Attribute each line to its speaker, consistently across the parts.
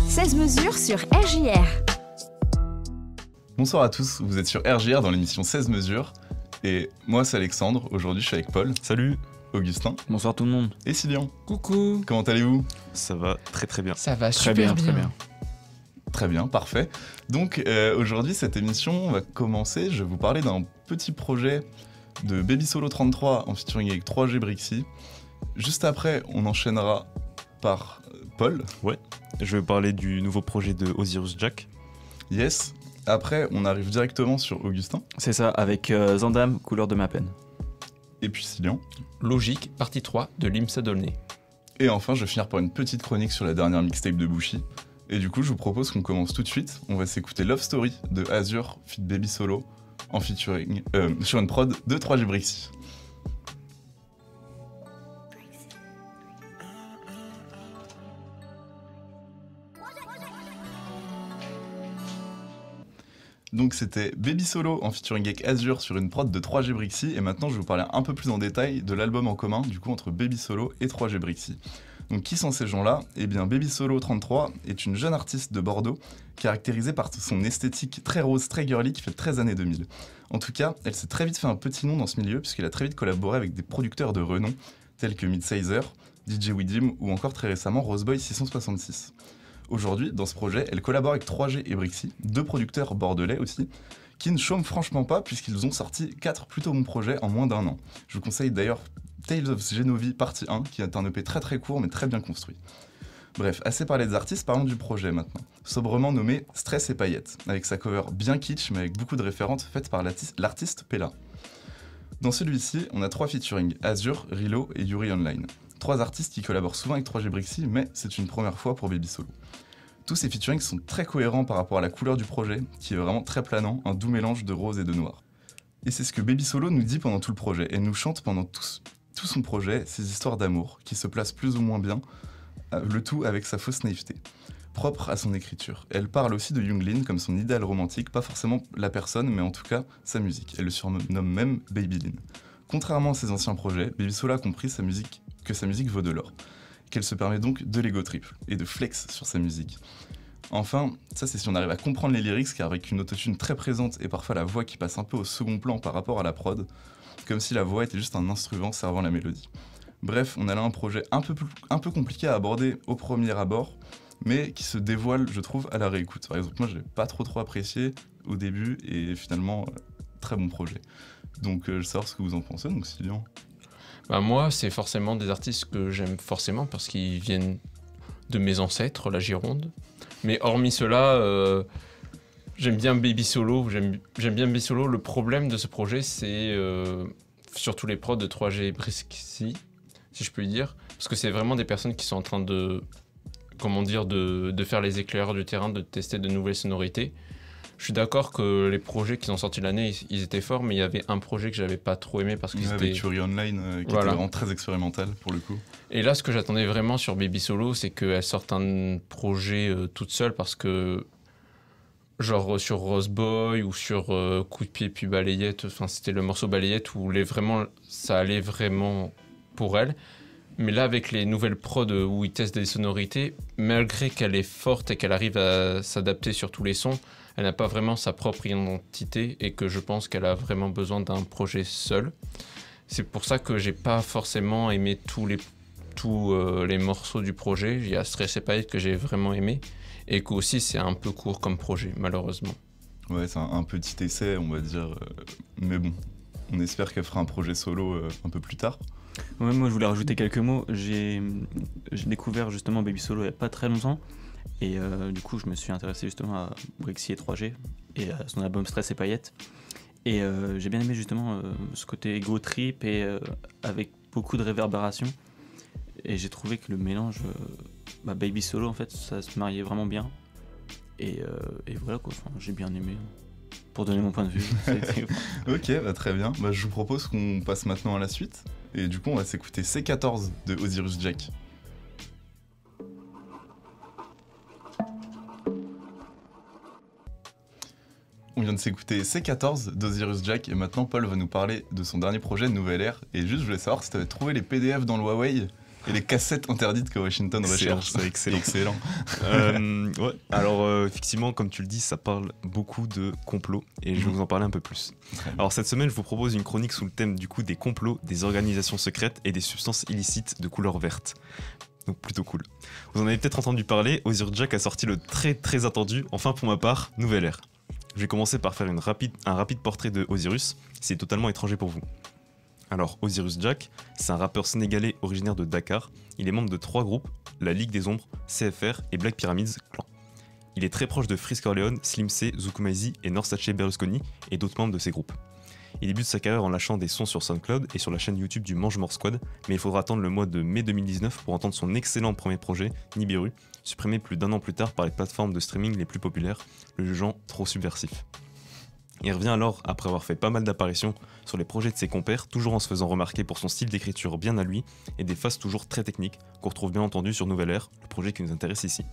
Speaker 1: 16 mesures sur RJR.
Speaker 2: Bonsoir à tous, vous êtes sur RJR dans l'émission 16 mesures. Et moi c'est Alexandre, aujourd'hui je suis avec Paul.
Speaker 3: Salut.
Speaker 2: Augustin.
Speaker 3: Bonsoir tout le monde.
Speaker 2: Et Sylvian.
Speaker 4: Coucou.
Speaker 2: Comment allez-vous?
Speaker 3: Ça va très bien.
Speaker 4: Ça va
Speaker 3: Très
Speaker 4: super
Speaker 3: bien.
Speaker 2: Très bien, parfait. Donc aujourd'hui cette émission va commencer, je vais vous parler d'un petit projet de Baby Solo 33 en featuring avec 3G Brixie. Juste après on enchaînera par Paul.
Speaker 3: Ouais, je vais parler du nouveau projet de Osiris Jack.
Speaker 2: Yes. Après on arrive directement sur Augustin.
Speaker 5: C'est ça, avec Zandam, couleur de ma peine.
Speaker 2: Et puis Sylvian.
Speaker 4: Logique, partie 3 de Limsa Dolné.
Speaker 2: Et enfin je vais finir par une petite chronique sur la dernière mixtape de Bushi. Et du coup je vous propose qu'on commence tout de suite. On va s'écouter Love Story de Azure feat Baby Solo en featuring sur une prod de 3G Brixie. Donc c'était Baby Solo en featuring avec Azure sur une prod de 3G Brixie. Et maintenant je vais vous parler un peu plus en détail de l'album en commun du coup entre Baby Solo et 3G Brixie. Donc qui sont ces gens-là? Eh bien Baby Solo 33 est une jeune artiste de Bordeaux caractérisée par son esthétique très rose, très girly qui fait très années 2000. En tout cas, elle s'est très vite fait un petit nom dans ce milieu puisqu'elle a très vite collaboré avec des producteurs de renom tels que Midsizer, DJ Widim ou encore très récemment Roseboy 666. Aujourd'hui, dans ce projet, elle collabore avec 3G et Brixie, deux producteurs bordelais aussi, qui ne chôment franchement pas puisqu'ils ont sorti 4 plutôt bons projets en moins d'un an. Je vous conseille d'ailleurs Tales of Genovi partie 1, qui est un EP très court mais très bien construit. Bref, assez parlé des artistes, parlons du projet maintenant. Sobrement nommé Stress et Paillettes, avec sa cover bien kitsch mais avec beaucoup de références faites par l'artiste Pella. Dans celui-ci, on a 3 featuring, Azure, Rilo et Yuri Online. 3 artistes qui collaborent souvent avec 3G Brixie, mais c'est une première fois pour Baby Solo. Tous ces featurings sont très cohérents par rapport à la couleur du projet, qui est vraiment très planant, un doux mélange de rose et de noir. Et c'est ce que Baby Solo nous dit pendant tout le projet. Elle nous chante pendant tout son projet ses histoires d'amour, qui se placent plus ou moins bien, le tout avec sa fausse naïveté, propre à son écriture. Elle parle aussi de Younglin comme son idéal romantique, pas forcément la personne, mais en tout cas sa musique. Elle le surnomme même Babylin. Contrairement à ses anciens projets, Baby Solo a compris que sa musique vaut de l'or, qu'elle se permet donc de l'ego trip et de flex sur sa musique. Enfin, ça c'est si on arrive à comprendre les lyrics, car avec une autotune très présente et parfois la voix qui passe un peu au second plan par rapport à la prod, comme si la voix était juste un instrument servant la mélodie. Bref, on a là un projet un peu compliqué à aborder au premier abord, mais qui se dévoile, je trouve, à la réécoute. Par exemple, moi je l'ai pas trop apprécié au début, et finalement, très bon projet. Donc je veux savoir ce que vous en pensez, donc Sylvian.
Speaker 4: Bah moi, c'est forcément des artistes que j'aime forcément parce qu'ils viennent de mes ancêtres, la Gironde. Mais hormis cela, j'aime bien Baby Solo. J'aime bien Baby Solo. Le problème de ce projet, c'est surtout les prods de 3G Brixie, si je peux dire. Parce que c'est vraiment des personnes qui sont en train de faire les éclaireurs du terrain, de tester de nouvelles sonorités. Je suis d'accord que les projets qui ont sorti l'année, ils étaient forts, mais il y avait un projet que j'avais pas trop aimé parce que c'était...
Speaker 2: Avec Yuri Online, qui était vraiment très expérimental pour le coup.
Speaker 4: Et là, ce que j'attendais vraiment sur Baby Solo, c'est qu'elle sorte un projet toute seule parce que, genre sur Roseboy ou sur Coup de pied puis Balayette, enfin c'était le morceau Balayette où ça allait vraiment pour elle. Mais là, avec les nouvelles prods où ils testent des sonorités, malgré qu'elle est forte et qu'elle arrive à s'adapter sur tous les sons, elle n'a pas vraiment sa propre identité et que je pense qu'elle a vraiment besoin d'un projet seul. C'est pour ça que j'ai pas forcément aimé tous les morceaux du projet. Il y a Stress et Paillettes que j'ai vraiment aimé et qu'aussi c'est un peu court comme projet, malheureusement.
Speaker 2: Ouais, c'est un petit essai, on va dire. Mais bon, on espère qu'elle fera un projet solo un peu plus tard.
Speaker 5: Ouais, moi je voulais rajouter quelques mots. J'ai découvert justement Baby Solo il n'y a pas très longtemps. Et du coup, je me suis intéressé justement à Brixie et 3G et à son album Stress et Paillettes. Et j'ai bien aimé justement ce côté ego trip et avec beaucoup de réverbération. Et j'ai trouvé que le mélange Baby Solo, en fait, ça se mariait vraiment bien. Et voilà quoi, enfin, j'ai bien aimé. Pour donner mon point de vue.
Speaker 2: Ok, très bien. Je vous propose qu'on passe maintenant à la suite. Et du coup, on va s'écouter C14 de Osiris Jack. On vient de s'écouter C14 d'Osiris Jack et maintenant Paul va nous parler de son dernier projet Nouvelle Ère. Et juste je voulais savoir si tu avais trouvé les PDF dans le Huawei Et les cassettes interdites que Washington recherche.
Speaker 3: C'est excellent.
Speaker 2: Excellent.
Speaker 3: Ouais. Alors effectivement, comme tu le dis, ça parle beaucoup de complots et je vais vous en parler un peu plus.
Speaker 2: Très bien.
Speaker 3: Alors cette semaine, je vous propose une chronique sous le thème du coup des complots, des organisations secrètes et des substances illicites de couleur verte. Donc plutôt cool. Vous en avez peut-être entendu parler, Osiris Jack a sorti le très très attendu, enfin pour ma part, Nouvelle Ère. Je vais commencer par faire un rapide portrait de Osiris, c'est totalement étranger pour vous. Alors Osiris Jack, c'est un rappeur sénégalais originaire de Dakar. Il est membre de 3 groupes, la Ligue des Ombres, CFR et Black Pyramids Clan. Il est très proche de Frisk Orleans, Slim C, Zukumaizi et Norsace Berlusconi et d'autres membres de ces groupes. Il débute sa carrière en lâchant des sons sur SoundCloud et sur la chaîne YouTube du Mange-Mort Squad, mais il faudra attendre le mois de mai 2019 pour entendre son excellent premier projet, Nibiru, supprimé plus d'1 an plus tard par les plateformes de streaming les plus populaires, le jugeant trop subversif. Il revient alors après avoir fait pas mal d'apparitions sur les projets de ses compères, toujours en se faisant remarquer pour son style d'écriture bien à lui et des phases toujours très techniques qu'on retrouve bien entendu sur Nouvelle Ère, le projet qui nous intéresse ici.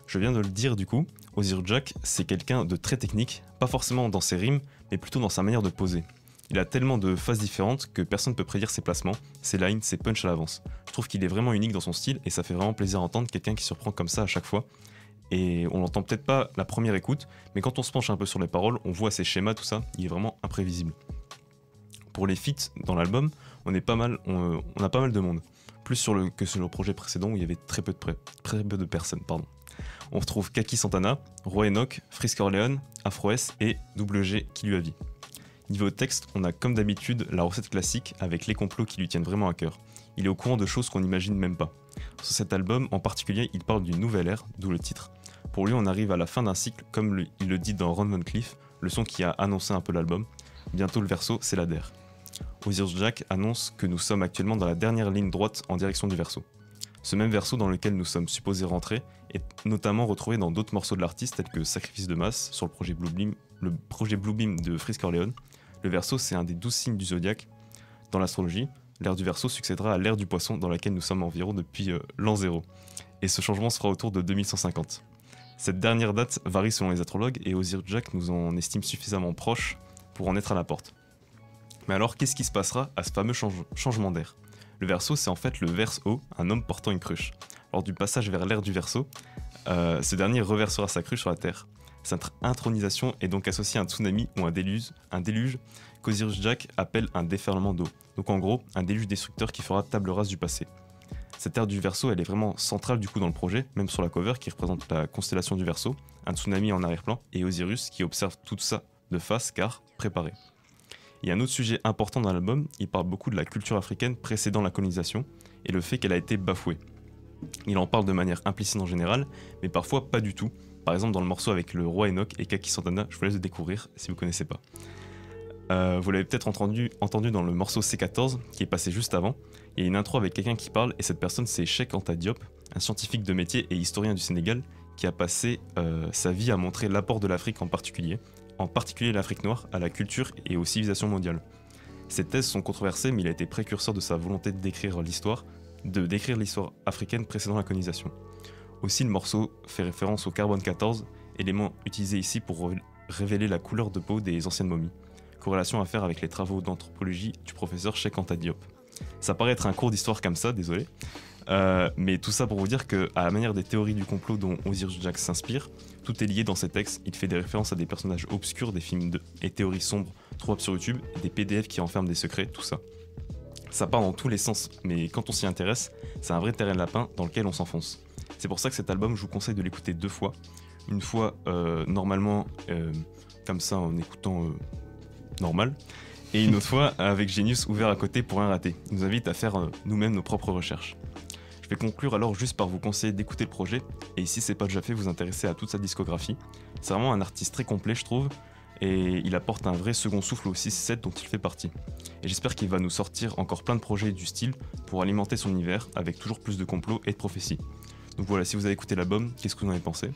Speaker 3: Je viens de le dire du coup, Osiris Jack, c'est quelqu'un de très technique, pas forcément dans ses rimes, mais plutôt dans sa manière de poser. Il a tellement de phases différentes que personne ne peut prédire ses placements, ses lines, ses punchs à l'avance. Je trouve qu'il est vraiment unique dans son style et ça fait vraiment plaisir à entendre quelqu'un qui surprend comme ça à chaque fois. Et on l'entend peut-être pas la première écoute, mais quand on se penche un peu sur les paroles, on voit ses schémas, tout ça, il est vraiment imprévisible. Pour les feats dans l'album, on a pas mal de monde, plus que sur le projet précédent où il y avait très peu de personnes. On retrouve Kaki Santana, Roy Enoch, Frisk Orleans, Afro S et WG Kiluavi. Niveau texte, on a comme d'habitude la recette classique avec les complots qui lui tiennent vraiment à cœur. Il est au courant de choses qu'on n'imagine même pas. Sur cet album, en particulier, il parle d'une nouvelle ère, d'où le titre. Pour lui, on arrive à la fin d'un cycle, comme il le dit dans Ron Von Cleef, le son qui a annoncé un peu l'album. Bientôt le verso, c'est la DER. Osiris Jack annonce que nous sommes actuellement dans la dernière ligne droite en direction du verso. Ce même verso dans lequel nous sommes supposés rentrer est notamment retrouvé dans d'autres morceaux de l'artiste tels que Sacrifice de masse sur le projet Bluebeam de Frisk Orleans. Le verso, c'est un des 12 signes du zodiaque. Dans l'astrologie, l'ère du verso succédera à l'ère du poisson dans laquelle nous sommes environ depuis l'an 0. Et ce changement sera autour de 2150. Cette dernière date varie selon les astrologues et Osiris Jack nous en estime suffisamment proche pour en être à la porte. Mais alors, qu'est-ce qui se passera à ce fameux changement d'air ? Le Verseau, c'est en fait le Verseau, un homme portant une cruche. Lors du passage vers l'ère du Verseau, ce dernier reversera sa cruche sur la Terre. Cette intronisation est donc associée à un tsunami ou un déluge qu'Osiris Jack appelle un déferlement d'eau. Donc en gros, un déluge destructeur qui fera table rase du passé. Cette ère du Verseau, elle est vraiment centrale du coup dans le projet, même sur la cover qui représente la constellation du Verseau, un tsunami en arrière-plan et Osiris qui observe tout ça de face car préparé. Il y a un autre sujet important dans l'album, il parle beaucoup de la culture africaine précédant la colonisation et le fait qu'elle a été bafouée. Il en parle de manière implicite en général, mais parfois pas du tout. Par exemple dans le morceau avec le Roi Enoch et Kaki Santana, je vous laisse le découvrir si vous ne connaissez pas. Vous l'avez peut-être entendu dans le morceau C14 qui est passé juste avant. Il y a une intro avec quelqu'un qui parle et cette personne c'est Cheikh Anta Diop, un scientifique de métier et historien du Sénégal qui a passé sa vie à montrer l'apport de l'Afrique en particulier l'Afrique noire, à la culture et aux civilisations mondiales. Ses thèses sont controversées mais il a été précurseur de sa volonté de décrire l'histoire africaine précédant la colonisation. Aussi le morceau fait référence au carbone 14, élément utilisé ici pour révéler la couleur de peau des anciennes momies. Corrélation à faire avec les travaux d'anthropologie du professeur Cheikh Anta Diop. Ça paraît être un cours d'histoire comme ça, désolé. Mais tout ça pour vous dire qu'à la manière des théories du complot dont Osiris Jack s'inspire, tout est lié dans ses textes. Il fait des références à des personnages obscurs, des films et théories sombres trouvables sur YouTube, des PDF qui renferment des secrets, tout ça. Ça part dans tous les sens, mais quand on s'y intéresse, c'est un vrai terrain de lapin dans lequel on s'enfonce. C'est pour ça que cet album, je vous conseille de l'écouter 2 fois. Une fois normalement, comme ça en écoutant normal, et une autre fois avec Genius ouvert à côté pour un raté. Il nous invite à faire nous-mêmes nos propres recherches. Je vais conclure alors juste par vous conseiller d'écouter le projet, et si c'est pas déjà fait, vous intéresser à toute sa discographie. C'est vraiment un artiste très complet je trouve, et il apporte un vrai second souffle au 6-7 dont il fait partie. Et j'espère qu'il va nous sortir encore plein de projets du style pour alimenter son univers avec toujours plus de complots et de prophéties. Donc voilà, si vous avez écouté l'album, qu'est-ce que vous en avez pensé ?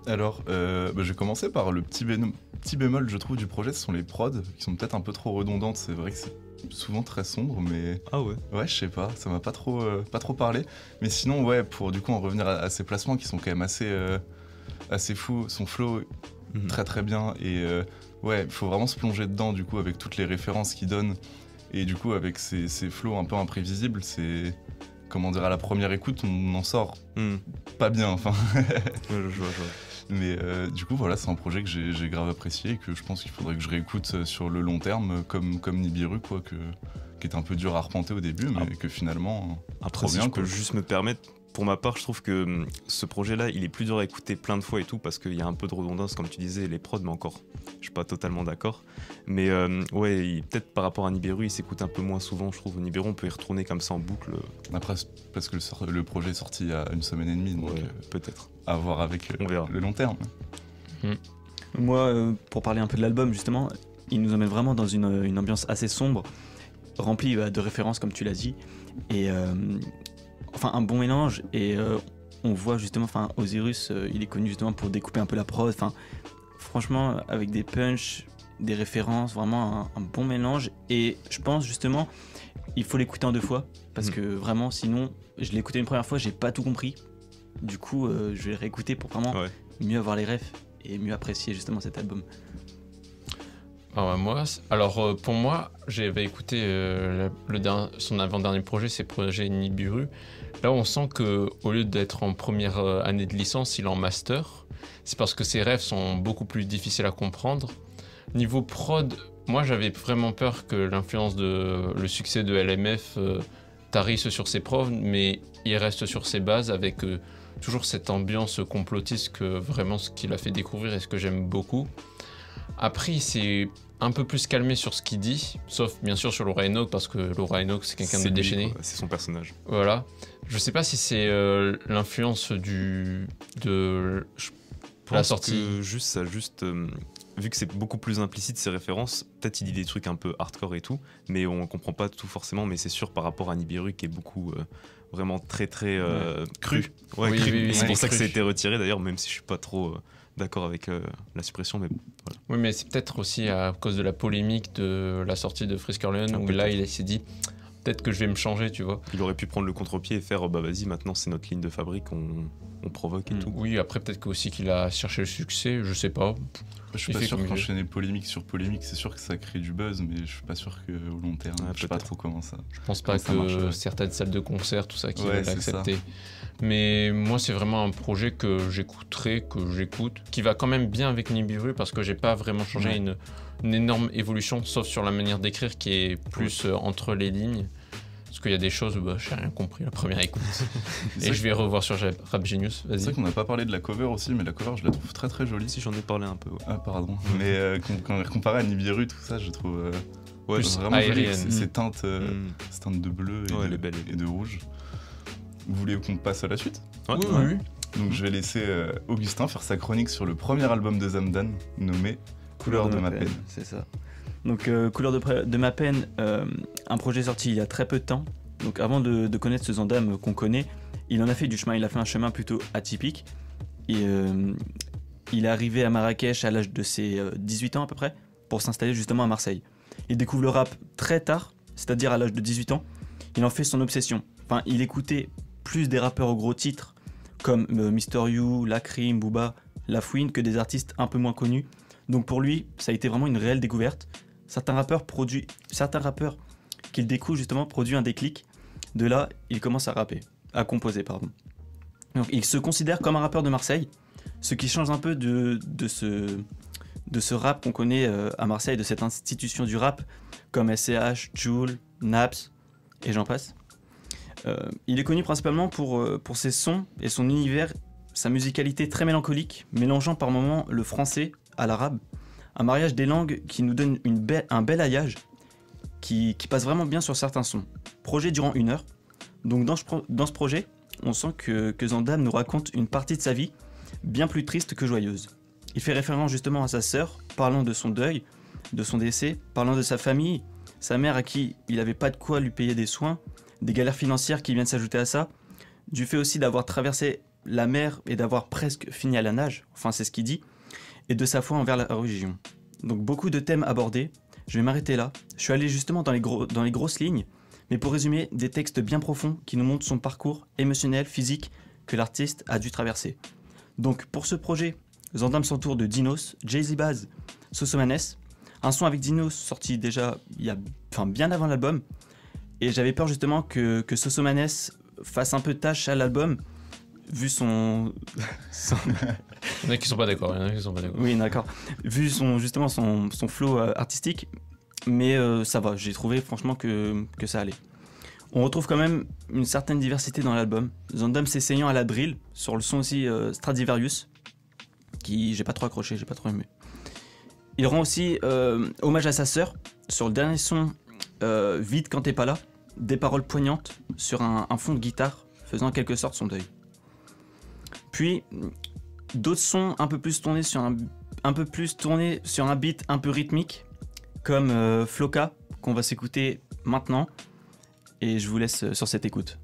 Speaker 2: Alors, je vais commencer par le petit bémol, je trouve, du projet, ce sont les prods, qui sont peut-être un peu trop redondantes. C'est vrai que c'est souvent très sombre, mais...
Speaker 3: Ah ouais ?
Speaker 2: Ouais, je sais pas, ça m'a pas trop parlé. Mais sinon, ouais, pour du coup en revenir à ces placements qui sont quand même assez fous, son flow très très bien, et ouais, il faut vraiment se plonger dedans, du coup, avec toutes les références qu'il donne, et du coup, avec ces flows un peu imprévisibles, comment dire, à la première écoute, on en sort
Speaker 3: Hmm.
Speaker 2: pas bien. Enfin,
Speaker 3: Ouais, je vois.
Speaker 2: mais du coup, voilà, c'est un projet que j'ai grave apprécié et que je pense qu'il faudrait que je réécoute sur le long terme, comme Nibiru, quoi, qui était un peu dur à arpenter au début, mais que finalement.
Speaker 3: Après,
Speaker 2: trop
Speaker 3: si
Speaker 2: bien,
Speaker 3: je peux
Speaker 2: quoi.
Speaker 3: juste me permettre, pour ma part, je trouve que ce projet-là, il est plus dur à écouter plein de fois et tout, parce qu'il y a un peu de redondance, comme tu disais, les prods, mais encore, je suis pas totalement d'accord. Mais ouais, peut-être par rapport à Nibiru, il s'écoute un peu moins souvent, je trouve. Nibiru, on peut y retourner comme ça en boucle.
Speaker 2: Après, c'est parce que le projet est sorti il y a 1 semaine et demie, donc
Speaker 3: Ouais, peut-être.
Speaker 2: à voir avec
Speaker 3: On verra.
Speaker 2: le long terme.
Speaker 5: Moi, pour parler un peu de l'album, justement, il nous emmène vraiment dans une ambiance assez sombre, remplie de références, comme tu l'as dit, et enfin un bon mélange. Et on voit justement, enfin Osiris, il est connu justement pour découper un peu la prod. Enfin, franchement, avec des punchs, des références, vraiment un bon mélange. Et je pense justement, il faut l'écouter en 2 fois, parce que vraiment, sinon, je l'ai écouté une première fois, j'ai pas tout compris. Du coup, je vais le réécouter pour vraiment
Speaker 3: Ouais.
Speaker 5: mieux avoir les refs et mieux apprécier justement cet album.
Speaker 4: Alors pour moi, j'avais écouté son avant-dernier projet, c'est projet Nibiru. Là, on sent que au lieu d'être en première année de licence, il est en master. C'est parce que ses rêves sont beaucoup plus difficiles à comprendre. Niveau prod, moi j'avais vraiment peur que le succès de LMF tarisse sur ses prods, mais il reste sur ses bases avec toujours cette ambiance complotiste que vraiment ce qu'il a fait découvrir et ce que j'aime beaucoup. Après, il s'est un peu plus calmé sur ce qu'il dit, sauf bien sûr sur Laura Enoch, parce que Laura Enoch c'est quelqu'un de
Speaker 3: lui,
Speaker 4: déchaîné.
Speaker 3: quoi. C'est son personnage.
Speaker 4: Voilà. Je sais pas si c'est l'influence de la
Speaker 3: Pense
Speaker 4: sortie.
Speaker 3: que vu que c'est beaucoup plus implicite ces références, peut-être il dit des trucs un peu hardcore et tout, mais on comprend pas tout forcément. Mais c'est sûr par rapport à Nibiru qui est beaucoup vraiment très cru. Ouais,
Speaker 4: Oui,
Speaker 3: cru.
Speaker 4: oui, oui,
Speaker 3: C'est
Speaker 4: oui,
Speaker 3: pour ça que
Speaker 4: cru.
Speaker 3: ça a été retiré d'ailleurs, même si je suis pas trop d'accord avec la suppression. Mais voilà.
Speaker 4: Oui, mais c'est peut-être aussi à cause de la polémique de la sortie de Frisk Orleans, où là il s'est dit peut-être que je vais me changer, tu vois.
Speaker 3: Il aurait pu prendre le contre-pied et faire bah vas-y, maintenant c'est notre ligne de fabrique, on provoque et tout.
Speaker 4: Oui, après peut-être que aussi qu'il a cherché le succès, je sais pas.
Speaker 2: Je suis
Speaker 4: Il
Speaker 2: pas
Speaker 4: fait
Speaker 2: sûr
Speaker 4: comme il
Speaker 2: qu'enchaîner polémique sur polémique, c'est sûr que ça crée du buzz, mais je suis pas sûr qu'au long terme,
Speaker 3: Ouais,
Speaker 2: je sais pas
Speaker 3: peut-être.
Speaker 2: trop comment ça.
Speaker 4: Je pense pas
Speaker 2: Comment ça marche,
Speaker 4: que
Speaker 2: ouais.
Speaker 4: certaines salles de concert, tout ça, qui
Speaker 2: Ouais,
Speaker 4: veulent
Speaker 2: c'est
Speaker 4: l'accepter. Mais moi, c'est vraiment un projet que j'écoute, qui va quand même bien avec Nibiru parce que j'ai pas vraiment changé
Speaker 2: Ouais.
Speaker 4: une énorme évolution, sauf sur la manière d'écrire qui est plus entre les lignes. Parce qu'il y a des choses où j'ai rien compris la première écoute.
Speaker 2: C'est
Speaker 4: Et
Speaker 2: vrai
Speaker 4: je vais revoir sur Rap Genius.
Speaker 2: C'est vrai
Speaker 4: Vas-y.
Speaker 2: qu'on n'a pas parlé de la cover aussi, mais la cover, je la trouve très très jolie.
Speaker 3: Si j'en ai parlé un peu. Ouais.
Speaker 2: Ah, pardon. Mais quand comparé à Nibiru, tout ça, je trouve
Speaker 3: Ouais,
Speaker 4: Plus
Speaker 2: vraiment joli.
Speaker 4: aérienne.
Speaker 2: Ces teintes,
Speaker 3: Hmm.
Speaker 2: ces teintes de bleu et,
Speaker 3: Ouais,
Speaker 2: de,
Speaker 3: elle est belle.
Speaker 2: et de rouge. Vous voulez qu'on passe à la suite?
Speaker 3: Ouais.
Speaker 4: Oui,
Speaker 3: Ouais.
Speaker 4: oui.
Speaker 2: Donc je vais laisser Augustin faire sa chronique sur le premier album de Zamdan, nommé Couleur de ma peine.
Speaker 5: C'est ça. Donc, Couleur de ma peine, un projet sorti il y a très peu de temps. Donc, avant de connaître ce Zandam qu'on connaît, il en a fait du chemin. Il a fait un chemin plutôt atypique. Et il est arrivé à Marrakech à l'âge de ses 18 ans à peu près, pour s'installer justement à Marseille. Il découvre le rap très tard, c'est-à-dire à l'âge de 18 ans. Il en fait son obsession. Enfin, il écoutait plus des rappeurs aux gros titres, comme Mr. You, Lacrim, Booba, La Fouine, que des artistes un peu moins connus. Donc pour lui, ça a été vraiment une réelle découverte. Certains rappeurs qu'il découvre justement produisent un déclic. De là, il commence à composer. Donc il se considère comme un rappeur de Marseille, ce qui change un peu de ce rap qu'on connaît à Marseille, de cette institution du rap, comme SCH, Jul, Naps, et j'en passe. Il est connu principalement pour ses sons et son univers, sa musicalité très mélancolique, mélangeant par moments le français à l'arabe, un mariage des langues qui nous donne un bel alliage qui passe vraiment bien sur certains sons. Projet durant 1 heure. Donc dans ce projet, on sent que Zandam nous raconte une partie de sa vie bien plus triste que joyeuse. Il fait référence justement à sa sœur, parlant de son deuil, de son décès, parlant de sa famille, sa mère à qui il n'avait pas de quoi lui payer des soins, des galères financières qui viennent s'ajouter à ça, du fait aussi d'avoir traversé la mer et d'avoir presque fini à la nage, enfin c'est ce qu'il dit, et de sa foi envers la religion. Donc beaucoup de thèmes abordés, je vais m'arrêter là. Je suis allé justement dans les grosses lignes, mais pour résumer, des textes bien profonds qui nous montrent son parcours émotionnel, physique, que l'artiste a dû traverser. Donc pour ce projet, Zandam s'entoure de Dinos, Jay-Z Baz, Sosomanes, un son avec Dinos sorti déjà bien avant l'album, et j'avais peur justement que Sosomanes fasse un peu tâche à l'album, vu son...
Speaker 4: Il y en a qui sont pas d'accord.
Speaker 5: Oui, d'accord. Vu justement son flow artistique, mais ça va, j'ai trouvé franchement que ça allait. On retrouve quand même une certaine diversité dans l'album. Zandam s'essayant à la drill, sur le son aussi Stradivarius, qui j'ai pas trop accroché, j'ai pas trop aimé. Il rend aussi hommage à sa sœur, sur le dernier son Vide quand t'es pas là, des paroles poignantes sur un fond de guitare, faisant en quelque sorte son deuil. Puis, d'autres sons un peu plus tournés sur un beat un peu rythmique, comme Floka, qu'on va s'écouter maintenant. Et je vous laisse sur cette écoute.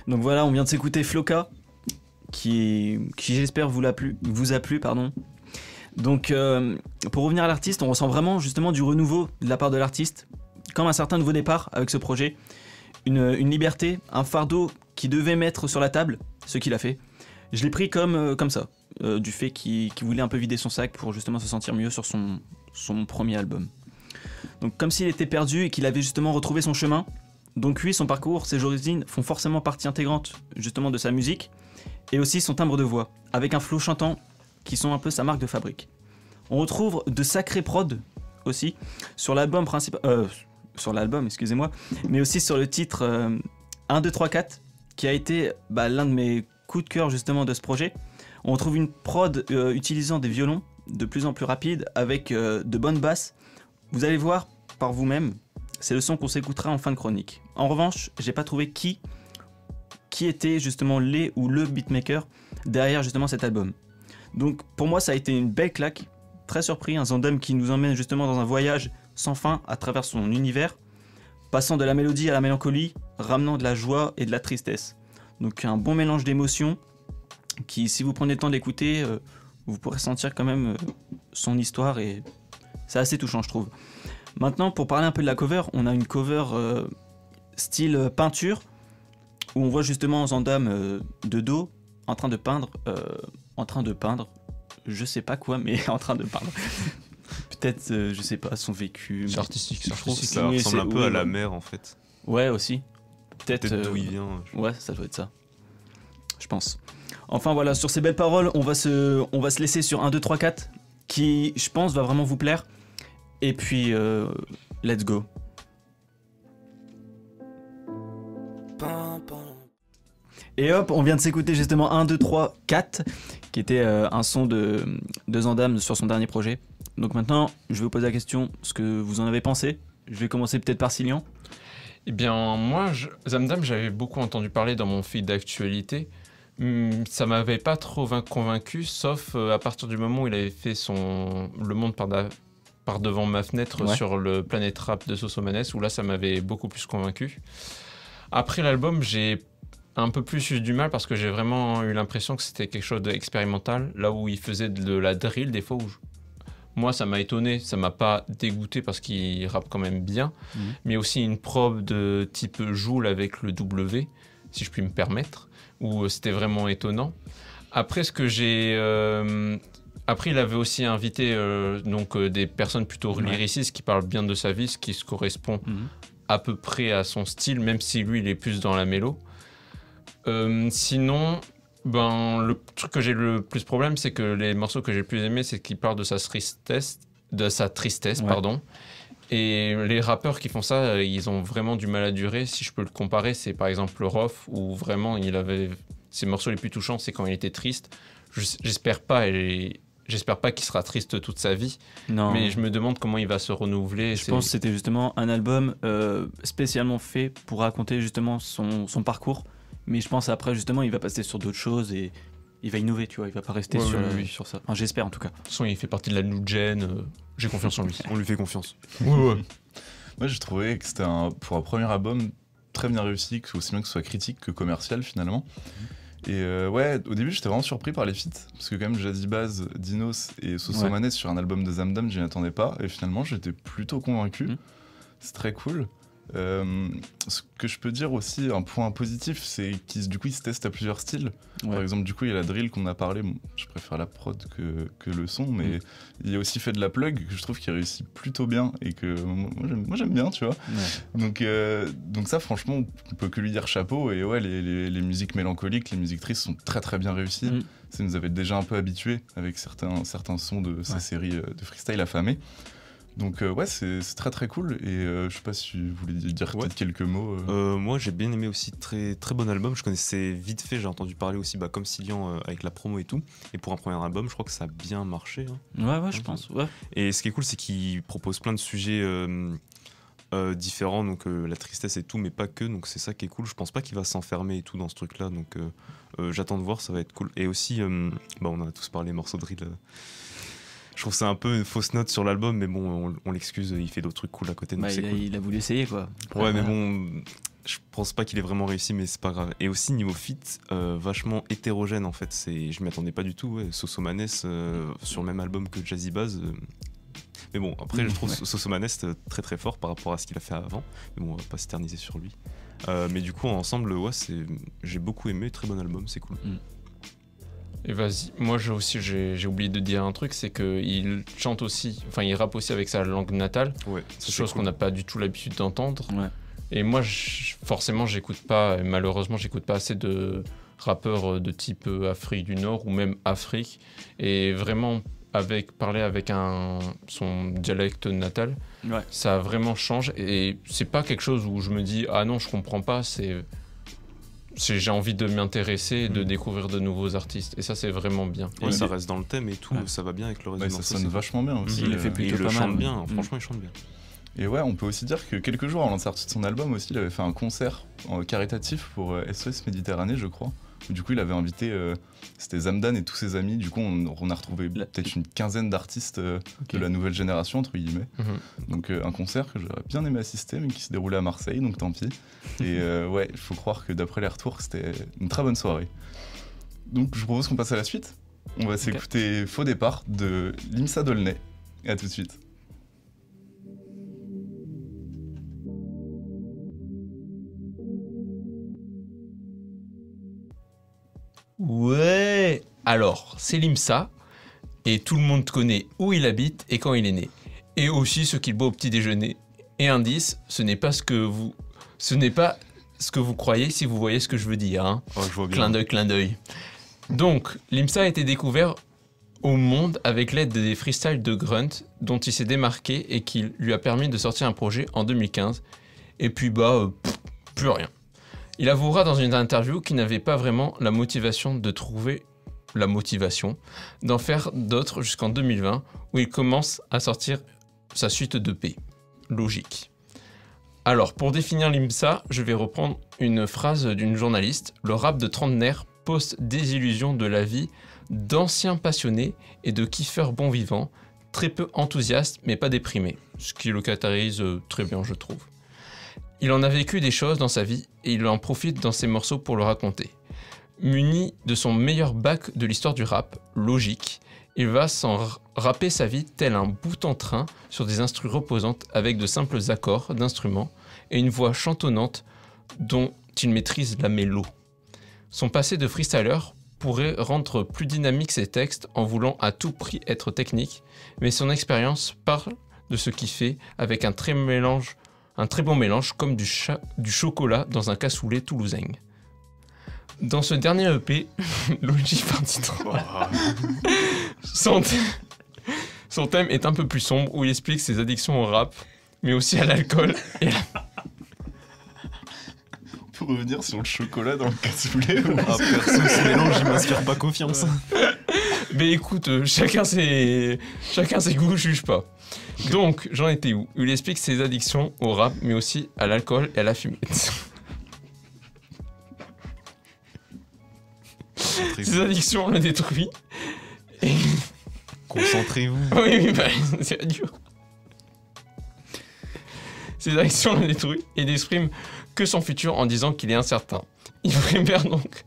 Speaker 5: Donc voilà, on vient de s'écouter Floka, qui j'espère vous a plu. Donc pour revenir à l'artiste, on ressent vraiment justement du renouveau de la part de l'artiste, comme un certain nouveau départ avec ce projet, une liberté, un fardeau qu'il devait mettre sur la table, ce qu'il a fait. Je l'ai pris comme ça, du fait qu'il voulait un peu vider son sac pour justement se sentir mieux sur son premier album. Donc comme s'il était perdu et qu'il avait justement retrouvé son chemin. Donc lui, son parcours, ses origines font forcément partie intégrante justement de sa musique et aussi son timbre de voix, avec un flow chantant qui sont un peu sa marque de fabrique. On retrouve de sacrés prods aussi sur l'album mais aussi sur le titre 1, 2, 3, 4 qui a été l'un de mes coups de cœur justement de ce projet. On retrouve une prod utilisant des violons de plus en plus rapides avec de bonnes basses. Vous allez voir par vous-même, c'est le son qu'on s'écoutera en fin de chronique. En revanche, j'ai pas trouvé qui était justement le beatmaker derrière justement cet album. Donc pour moi ça a été une belle claque, très surpris, un Zandam qui nous emmène justement dans un voyage sans fin à travers son univers, passant de la mélodie à la mélancolie, ramenant de la joie et de la tristesse. Donc un bon mélange d'émotions qui, si vous prenez le temps d'écouter, vous pourrez sentir quand même son histoire et c'est assez touchant je trouve. Maintenant pour parler un peu de la cover, on a une cover style peinture où on voit justement Zandam de dos en train de peindre, je sais pas quoi, mais en train de peindre. Peut-être, je sais pas, son vécu.
Speaker 4: C'est artistique,
Speaker 3: Je trouve que ça ressemble un peu à la mer en fait.
Speaker 5: Ouais, aussi. Peut-être
Speaker 3: d'où il vient.
Speaker 5: Ouais, ça doit être ça. Je pense. Enfin voilà, sur ces belles paroles, on va se laisser sur 1, 2, 3, 4, qui, je pense, va vraiment vous plaire. Et puis, let's go. Et hop, on vient de s'écouter justement 1, 2, 3, 4, qui était un son de Zandam sur son dernier projet. Donc maintenant, je vais vous poser la question, ce que vous en avez pensé. Je vais commencer peut-être par Cillian.
Speaker 4: Eh bien, moi, Zandam, j'avais beaucoup entendu parler dans mon feed d'actualité. Ça m'avait pas trop convaincu, sauf à partir du moment où il avait fait Le Monde par devant ma fenêtre sur le Planète Rap de Sosomanes, où là, ça m'avait beaucoup plus convaincu. Après l'album, j'ai un peu plus eu du mal parce que j'ai vraiment eu l'impression que c'était quelque chose d'expérimental, là où il faisait de la drill des fois où moi ça m'a étonné, ça m'a pas dégoûté parce qu'il rappe quand même bien, mais aussi une prod de type Joule avec le W, si je puis me permettre, où c'était vraiment étonnant. Après Après, il avait aussi invité des personnes plutôt lyricistes qui parlent bien de sa vie, ce qui se correspond à peu près à son style, même si lui il est plus dans la mélo. Sinon, le truc que j'ai le plus problème, c'est que les morceaux que j'ai le plus aimés, c'est qu'ils parlent de sa tristesse, pardon. Et les rappeurs qui font ça, ils ont vraiment du mal à durer. Si je peux le comparer, c'est par exemple Rof, où vraiment ses morceaux les plus touchants, c'est quand il était triste. J'espère pas qu'il sera triste toute sa vie, non. Mais je me demande comment il va se renouveler.
Speaker 5: Je pense que c'était justement un album spécialement fait pour raconter justement son parcours. Mais je pense après justement il va passer sur d'autres choses et il va innover, tu vois, il va pas rester sur ça. Enfin, j'espère en tout cas. De
Speaker 4: toute façon, il fait partie de la new gen, j'ai confiance en lui.
Speaker 3: On lui fait confiance.
Speaker 2: Ouais. Moi j'ai trouvé que c'était pour un premier album très bien réussi, aussi bien que ce soit critique que commercial finalement. Et au début j'étais vraiment surpris par les feats, parce que quand même Jazzy Baz, Dinos et Sosomanes sur un album de Zandam, je m'y attendais pas, et finalement j'étais plutôt convaincu. C'est très cool. Ce que je peux dire aussi, un point positif, c'est qu'il se teste à plusieurs styles.
Speaker 5: Ouais.
Speaker 2: Par exemple, du coup, il y a la drill qu'on a parlé. Bon, je préfère la prod que le son, mais il a aussi fait de la plug que je trouve qu'il réussit plutôt bien et que moi j'aime bien, tu vois.
Speaker 5: Ouais.
Speaker 2: Donc ça, franchement, on peut que lui dire chapeau. Et ouais, les musiques mélancoliques, les musiques tristes sont très très bien réussies. Ça nous avait déjà un peu habitués avec certains sons de sa série de freestyle affamé. Donc ouais, c'est très très cool. Et je sais pas si vous voulez dire peut-être quelques mots.
Speaker 3: Moi j'ai bien aimé aussi, très, très bon album. Je connaissais vite fait, j'ai entendu parler aussi comme Silian avec la promo et tout. Et pour un premier album, je crois que ça a bien marché. Hein.
Speaker 5: Ouais, je pense. Ouais.
Speaker 3: Et ce qui est cool, c'est qu'il propose plein de sujets différents, donc la tristesse et tout, mais pas que. Donc c'est ça qui est cool. Je pense pas qu'il va s'enfermer et tout dans ce truc-là. Donc j'attends de voir, ça va être cool. Et aussi, on en a tous parlé, morceau de drill. Je trouve que c'est un peu une fausse note sur l'album, mais bon, on l'excuse, il fait d'autres trucs cool à côté. Donc c'est cool.
Speaker 5: Il a voulu essayer, quoi.
Speaker 3: Ouais, mais bon, je pense pas qu'il ait vraiment réussi, mais c'est pas grave. Et aussi, niveau feat, vachement hétérogène en fait. Je m'y attendais pas du tout. Ouais. Sosomanes sur le même album que Jazzy Bass. Mais bon, après, je trouve Sosomanes très très fort par rapport à ce qu'il a fait avant. Mais bon, on va pas s'éterniser sur lui. Mais du coup, ensemble, ouais, j'ai beaucoup aimé. Très bon album, c'est cool.
Speaker 4: Et vas-y, moi j'ai oublié de dire un truc, c'est qu'il chante aussi, enfin il rappe aussi avec sa langue natale, c'est chose qu'on n'a pas du tout l'habitude d'entendre. Ouais. Et moi forcément j'écoute pas, et malheureusement j'écoute pas assez de rappeurs de type Afrique du Nord ou même Afrique, et vraiment parler avec son dialecte natal, ça vraiment change, et c'est pas quelque chose où je me dis ah non je comprends pas, j'ai envie de m'intéresser et de découvrir de nouveaux artistes. Et ça, c'est vraiment bien.
Speaker 3: Ouais, ça reste dans le thème et tout, ça va bien avec le reste du morceau.
Speaker 2: Ça sonne vachement bien aussi.
Speaker 5: Il le fait plutôt
Speaker 3: pas mal. Chante bien, franchement, il chante bien.
Speaker 2: Et ouais, on peut aussi dire que quelques jours avant la sortie de son album aussi, il avait fait un concert caritatif pour SOS Méditerranée, je crois. Du coup, il avait invité, c'était Zamdan et tous ses amis. Du coup, on a retrouvé peut-être une quinzaine d'artistes de la nouvelle génération, entre guillemets. Donc, un concert que j'aurais bien aimé assister, mais qui se déroulait à Marseille, donc tant pis. Et ouais, il faut croire que d'après les retours, c'était une très bonne soirée. Donc, je vous propose qu'on passe à la suite. On va s'écouter Faux départ de Limsa Dolnay. Et à tout de suite.
Speaker 4: Ouais, alors c'est Limsa et tout le monde connaît où il habite et quand il est né, et aussi ce qu'il boit au petit déjeuner. Et indice, ce n'est pas ce que vous croyez si vous voyez ce que je veux dire. Hein.
Speaker 3: Oh, je vois bien.
Speaker 4: Clin d'œil. Donc Limsa a été découvert au monde avec l'aide des freestyles de Grunt dont il s'est démarqué et qui lui a permis de sortir un projet en 2015. Et puis plus rien. Il avouera dans une interview qu'il n'avait pas vraiment la motivation d'en faire d'autres jusqu'en 2020 où il commence à sortir sa suite d'EP. Logique. Alors, pour définir Limsa, je vais reprendre une phrase d'une journaliste. Le rap de trentenaire poste des illusions de la vie d'anciens passionnés et de kiffeurs bons vivants, très peu enthousiastes mais pas déprimés, ce qui le caractérise très bien, je trouve. Il en a vécu des choses dans sa vie et il en profite dans ses morceaux pour le raconter. Muni de son meilleur bac de l'histoire du rap, logique, il va s'en rapper sa vie tel un bout en train sur des instrus reposantes avec de simples accords d'instruments et une voix chantonnante dont il maîtrise la mélo. Son passé de freestyler pourrait rendre plus dynamique ses textes en voulant à tout prix être technique, mais son expérience parle de ce qu'il fait avec un très bon mélange comme du chocolat dans un cassoulet toulousain. Dans ce dernier EP, Logic Partie 3, son thème est un peu plus sombre où il explique ses addictions au rap, mais aussi à l'alcool et
Speaker 2: Pour revenir sur le chocolat dans le cassoulet.
Speaker 3: Perso, ce mélange, il m'inspire pas confiance.
Speaker 4: Mais écoute, chacun ses goûts, je juge pas. Donc, j'en étais où? Il explique ses addictions au rap, mais aussi à l'alcool et à la fumette. Ses addictions le détruisent. Et...
Speaker 3: Concentrez-vous.
Speaker 4: Oui, c'est dur. Ses addictions le détruisent et n'exprime que son futur en disant qu'il est incertain. Il préfère donc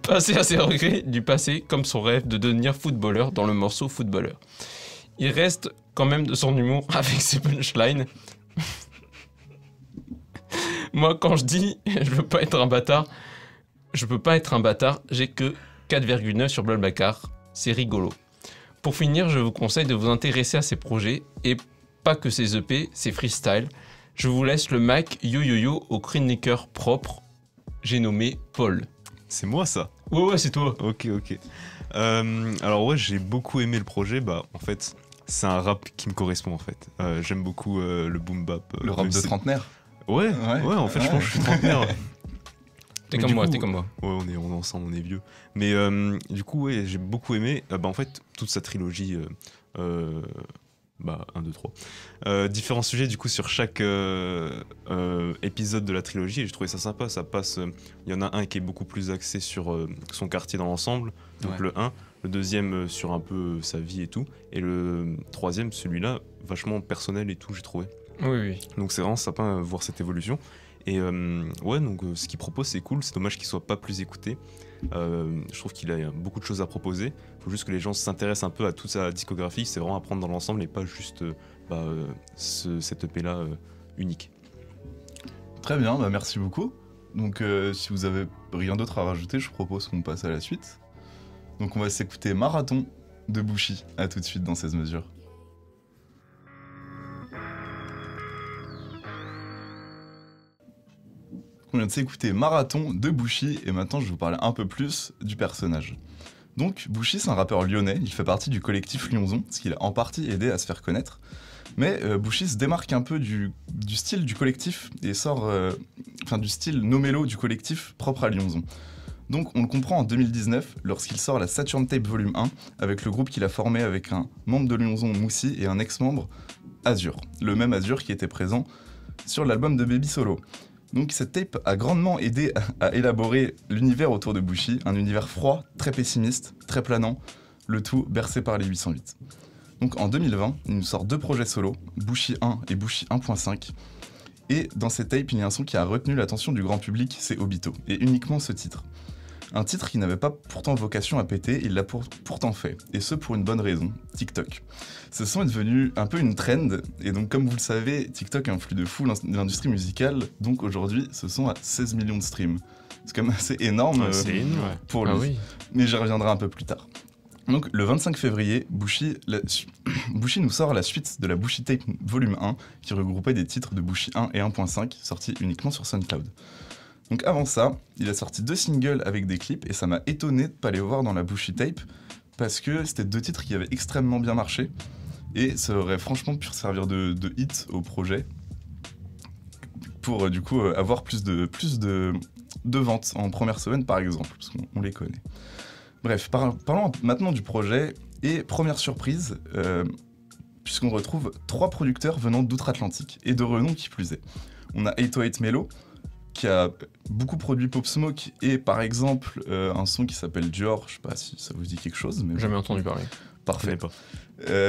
Speaker 4: passer à ses regrets du passé comme son rêve de devenir footballeur dans le morceau Footballeur. Il reste quand même de son humour avec ses punchlines. Moi, quand je dis je veux pas être un bâtard, je peux pas être un bâtard, j'ai que 4,9 sur Blablacar. C'est rigolo. Pour finir, je vous conseille de vous intéresser à ces projets et pas que ces EP, ces freestyle. Je vous laisse le Mac Yo Yo Yo au chroniqueur propre. J'ai nommé Paul.
Speaker 3: C'est moi ça.
Speaker 4: Ouais, c'est toi.
Speaker 3: Ok. Alors ouais, j'ai beaucoup aimé le projet. Bah en fait, c'est un rap qui me correspond en fait. J'aime beaucoup le boom bap.
Speaker 2: Le rap de trentenaire.
Speaker 3: Ouais, en fait, je pense que je suis trentenaire.
Speaker 4: T'es
Speaker 3: Mais
Speaker 4: comme
Speaker 3: du
Speaker 4: moi,
Speaker 3: coup,
Speaker 4: t'es comme moi.
Speaker 3: Ouais, on est ensemble, on est vieux. Mais du coup, ouais, j'ai beaucoup aimé. Bah, en fait, toute sa trilogie. 1, 2, 3. Différents sujets, du coup, sur chaque épisode de la trilogie. Et j'ai trouvé ça sympa. Ça passe. Il y en a un qui est beaucoup plus axé sur son quartier dans l'ensemble. Donc le 1. Le deuxième sur un peu sa vie et tout. Et le troisième, celui-là, vachement personnel et tout, j'ai trouvé.
Speaker 4: Oui.
Speaker 3: Donc c'est vraiment sympa de voir cette évolution. Et ouais, donc ce qu'il propose, c'est cool. C'est dommage qu'il soit pas plus écouté. Je trouve qu'il a beaucoup de choses à proposer. Il faut juste que les gens s'intéressent un peu à toute sa discographie. C'est vraiment à prendre dans l'ensemble et pas juste cette EP-là unique.
Speaker 2: Très bien, bah merci beaucoup. Donc si vous avez rien d'autre à rajouter, je propose qu'on passe à la suite. Donc on va s'écouter Marathon de Bouchy. À tout de suite dans 16 mesures. On vient de s'écouter Marathon de Bouchy et maintenant je vais vous parler un peu plus du personnage. Donc Bouchy, c'est un rappeur lyonnais, il fait partie du collectif Lyonzon, ce qui l'a en partie aidé à se faire connaître. Mais Bouchy se démarque un peu du style du collectif et sort du style no mélo du collectif propre à Lyonzon. Donc on le comprend en 2019 lorsqu'il sort la Saturn Tape Volume 1 avec le groupe qu'il a formé avec un membre de Lyonzon, Moussi, et un ex-membre, Azur. Le même Azur qui était présent sur l'album de Baby Solo. Donc cette tape a grandement aidé à élaborer l'univers autour de Bouchy, un univers froid, très pessimiste, très planant, le tout bercé par les 808. Donc en 2020, il nous sort 2 projets solo, Bouchy 1 et Bouchy 1.5. Et dans cette tape, il y a un son qui a retenu l'attention du grand public, c'est Obito, et uniquement ce titre. Un titre qui n'avait pas pourtant vocation à péter, il l'a pourtant fait, et ce pour une bonne raison, TikTok. Ce son est devenu un peu une trend, et donc comme vous le savez, TikTok influe de fou l'industrie musicale, donc aujourd'hui ce son a 16 millions de streams. C'est quand même assez énorme pour lui,
Speaker 4: oui.
Speaker 2: Mais j'y reviendrai un peu plus tard. Donc le 25 février, Bouchy nous sort la suite de la Bouchy Tape Volume 1, qui regroupait des titres de Bouchy 1 et 1.5, sortis uniquement sur SoundCloud. Donc avant ça, il a sorti 2 singles avec des clips et ça m'a étonné de ne pas les voir dans la Bouchy Tape parce que c'était 2 titres qui avaient extrêmement bien marché et ça aurait franchement pu servir de hit au projet pour du coup avoir plus de ventes en première semaine par exemple, parce qu'on les connaît. Bref, parlons maintenant du projet et première surprise, puisqu'on retrouve 3 producteurs venant d'outre-Atlantique et de renom qui plus est. On a 808 Melo, qui a beaucoup produit Pop Smoke et par exemple un son qui s'appelle Dior, je sais pas si ça vous dit quelque chose. Mais
Speaker 4: Jamais entendu parler.
Speaker 2: Parfait.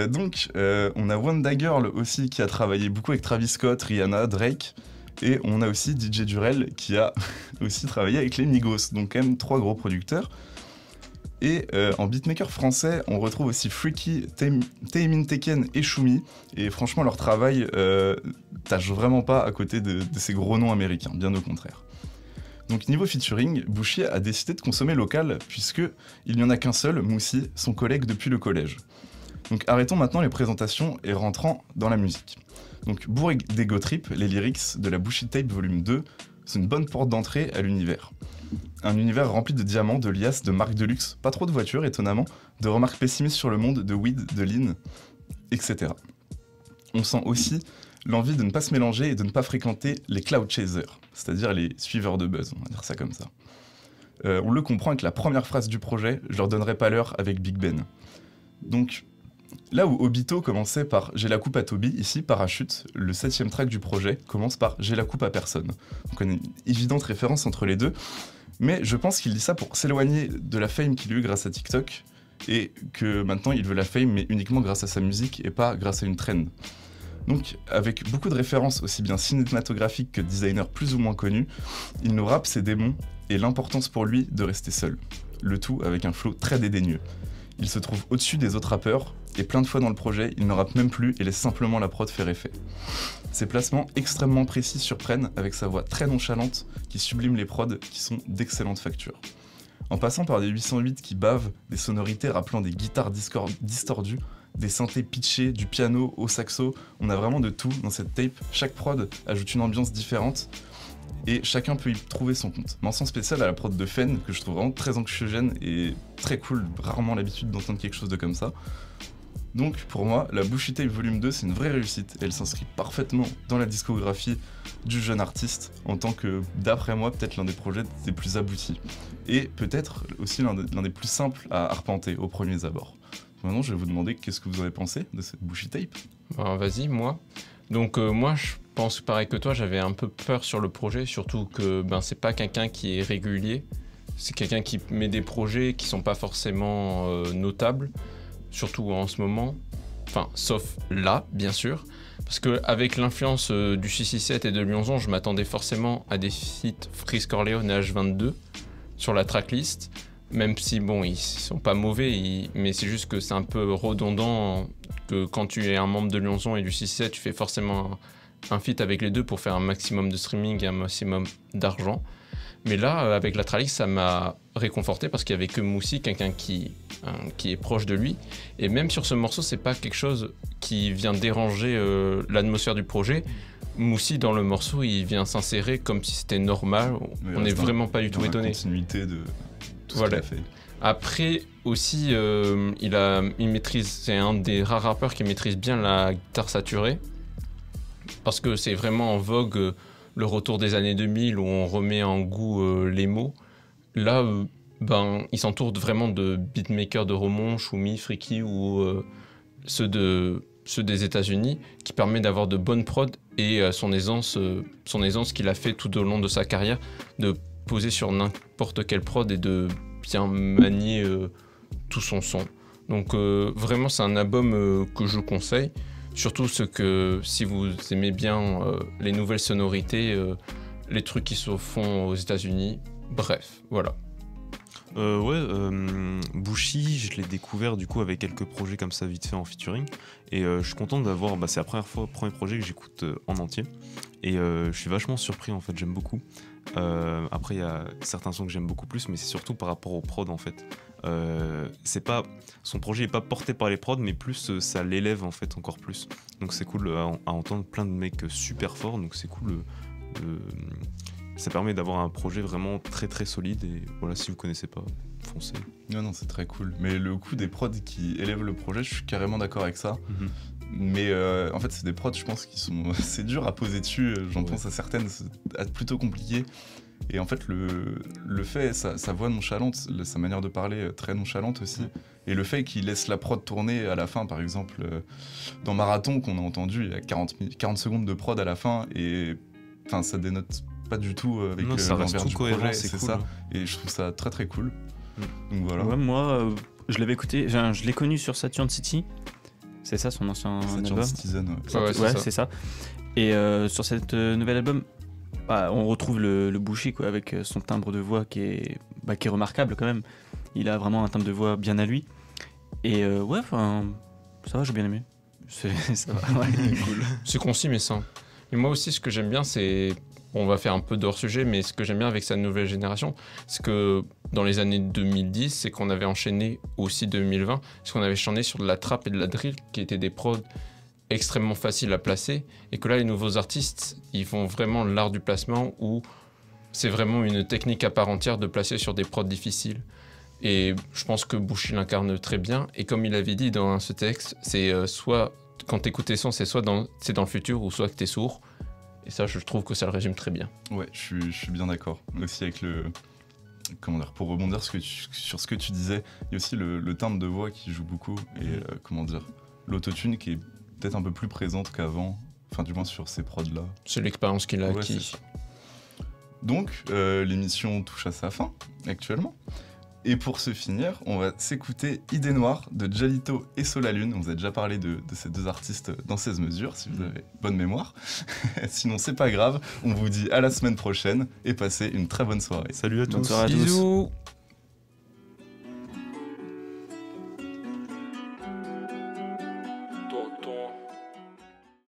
Speaker 2: Donc on a Wanda Girl aussi qui a travaillé beaucoup avec Travis Scott, Rihanna, Drake. Et on a aussi DJ Durel qui a aussi travaillé avec les Migos, donc quand même 3 gros producteurs. Et en beatmaker français, on retrouve aussi Freaky, Taemin Teken et Shumi. Et franchement, leur travail tâche vraiment pas à côté de ces gros noms américains, bien au contraire. Donc niveau featuring, Bouchy a décidé de consommer local, puisqu'il n'y en a qu'un seul, Moussi, son collègue depuis le collège. Donc arrêtons maintenant les présentations et rentrons dans la musique. Donc bourré d'ego trip, les lyrics de la Bouchy Tape Volume 2 sont une bonne porte d'entrée à l'univers. Un univers rempli de diamants, de liasses, de marques de luxe, pas trop de voitures étonnamment, de remarques pessimistes sur le monde, de weed, de lean, etc. On sent aussi l'envie de ne pas se mélanger et de ne pas fréquenter les cloud chasers, c'est-à-dire les suiveurs de buzz, on va dire ça comme ça. On le comprend avec la première phrase du projet, je leur donnerai pas l'heure avec Big Ben. Donc là où Obito commençait par J'ai la coupe à Toby, ici Parachute, le 7ème track du projet, commence par J'ai la coupe à personne. Donc on a une évidente référence entre les deux, mais je pense qu'il dit ça pour s'éloigner de la fame qu'il a eu grâce à TikTok, et que maintenant il veut la fame, mais uniquement grâce à sa musique et pas grâce à une trend. Donc avec beaucoup de références aussi bien cinématographiques que designers plus ou moins connus, il nous rappe ses démons et l'importance pour lui de rester seul. Le tout avec un flow très dédaigneux. Il se trouve au-dessus des autres rappeurs, et plein de fois dans le projet, il ne rappe même plus et laisse simplement la prod faire effet. Ses placements extrêmement précis surprennent avec sa voix très nonchalante qui sublime les prods qui sont d'excellente facture. En passant par des 808 qui bavent, des sonorités rappelant des guitares distordues, des synthés pitchés, du piano au saxo, on a vraiment de tout dans cette tape. Chaque prod ajoute une ambiance différente et chacun peut y trouver son compte. Mention spéciale à la prod de Fen que je trouve vraiment très anxiogène et très cool, rarement l'habitude d'entendre quelque chose de comme ça. Donc pour moi, la Bushy Tape Volume 2 c'est une vraie réussite et elle s'inscrit parfaitement dans la discographie du jeune artiste en tant que, d'après moi, peut-être l'un des projets des plus aboutis et peut-être aussi l'un des plus simples à arpenter aux premiers abords. Maintenant je vais vous demander qu'est-ce que vous en avez pensé de cette Bushy Tape.
Speaker 4: Vas-y, moi. Donc moi je pense pareil que toi, j'avais un peu peur sur le projet, surtout que c'est pas quelqu'un qui est régulier, c'est quelqu'un qui met des projets qui sont pas forcément notables, surtout en ce moment, enfin sauf là bien sûr, parce qu'avec l'influence du 667 et de Lyonzon, je m'attendais forcément à des feats Freeze Corleone et H22 sur la tracklist, même si ils sont pas mauvais, mais c'est juste que c'est un peu redondant que quand tu es un membre de Lyonzon et du 667, tu fais forcément un feat avec les deux pour faire un maximum de streaming et un maximum d'argent. Mais là, avec la tracklist, ça m'a réconforté parce qu'il y avait que Moussi, quelqu'un qui est proche de lui. Et même sur ce morceau, c'est pas quelque chose qui vient déranger l'atmosphère du projet. Moussi, dans le morceau, il vient s'insérer comme si c'était normal. On n'est vraiment pas du tout étonné.
Speaker 2: La continuité de tout
Speaker 4: voilà.
Speaker 2: ce qu'il a fait.
Speaker 4: Après aussi, il maîtrise, c'est un des rares rappeurs qui maîtrise bien la guitare saturée. Parce que c'est vraiment en vogue le retour des années 2000 où on remet en goût les mots. Là, il s'entoure vraiment de beatmakers de Romon, Choumi, Freaky ou ceux des États-Unis qui permet d'avoir de bonnes prods et son aisance qu'il a fait tout au long de sa carrière de poser sur n'importe quelle prod et de bien manier tout son son. Donc vraiment c'est un album que je conseille. Surtout si vous aimez bien les nouvelles sonorités, les trucs qui se font aux États-Unis, bref, voilà.
Speaker 3: Bushy, je l'ai découvert du coup avec quelques projets comme ça vite fait en featuring et je suis content d'avoir, c'est la premier projet que j'écoute en entier et je suis vachement surpris en fait, j'aime beaucoup. Après il y a certains sons que j'aime beaucoup plus, mais c'est surtout par rapport aux prods en fait. Son projet est pas porté par les prods, mais plus ça l'élève en fait encore plus. Donc c'est cool à entendre plein de mecs super forts. Donc c'est cool. Ça permet d'avoir un projet vraiment très très solide. Et voilà, si vous connaissez pas, foncez.
Speaker 2: Non, c'est très cool. Mais le coup des prods qui élèvent le projet, je suis carrément d'accord avec ça. Mais en fait, c'est des prods, je pense, qui sont c'est dur à poser dessus. J'en pense à certaines, c'est plutôt compliqué. Et en fait, le fait, sa voix nonchalante, sa manière de parler très nonchalante aussi, et le fait qu'il laisse la prod tourner à la fin, par exemple, dans Marathon, qu'on a entendu, il y a 40 secondes de prod à la fin, et ça dénote pas du tout avec l'envers du projet, c'est
Speaker 3: cool,
Speaker 2: ça. Et je trouve ça très très cool. Donc voilà.
Speaker 5: Ouais, moi, je l'avais écouté, je l'ai connu sur Saturn City. C'est ça son ancien album.
Speaker 2: Citizen,
Speaker 5: ouais, c'est ça. Et sur cet nouvel album, on retrouve le Bushy quoi, avec son timbre de voix qui est remarquable quand même. Il a vraiment un timbre de voix bien à lui. Et ça va, j'ai bien aimé. Ça va, ouais.
Speaker 3: Cool.
Speaker 4: C'est concis mais simple. Et moi aussi, ce que j'aime bien, c'est... On va faire un peu d'hors sujet, mais ce que j'aime bien avec sa nouvelle génération, c'est que dans les années 2010, c'est qu'on avait enchaîné aussi 2020, c'est qu'on avait enchaîné sur de la trap et de la drill, qui étaient des prods extrêmement faciles à placer, et que là, les nouveaux artistes, ils font vraiment l'art du placement, où c'est vraiment une technique à part entière de placer sur des prods difficiles. Et je pense que Bushy l'incarne très bien, et comme il avait dit dans ce texte, c'est soit, quand t'écoutes tes sons, c'est soit c'est dans le futur, ou soit que t'es sourd. Et ça, je trouve que ça le résume très bien. Ouais,
Speaker 2: je suis bien d'accord. Aussi avec pour rebondir sur ce que tu disais, il y a aussi le timbre de voix qui joue beaucoup et l'autotune qui est peut-être un peu plus présente qu'avant, enfin du moins sur ces prods-là.
Speaker 4: C'est l'expérience qu'il a acquis.
Speaker 2: Donc, l'émission touche à sa fin actuellement. Et pour se finir, on va s'écouter Idée Noire de Jalito et Solalune. On vous a déjà parlé de ces deux artistes dans 16 mesures, si vous avez bonne mémoire. Sinon, c'est pas grave. On vous dit à la semaine prochaine et passez une très bonne soirée.
Speaker 3: Salut à tous.
Speaker 5: Bonne soirée à tous.
Speaker 4: Bisous.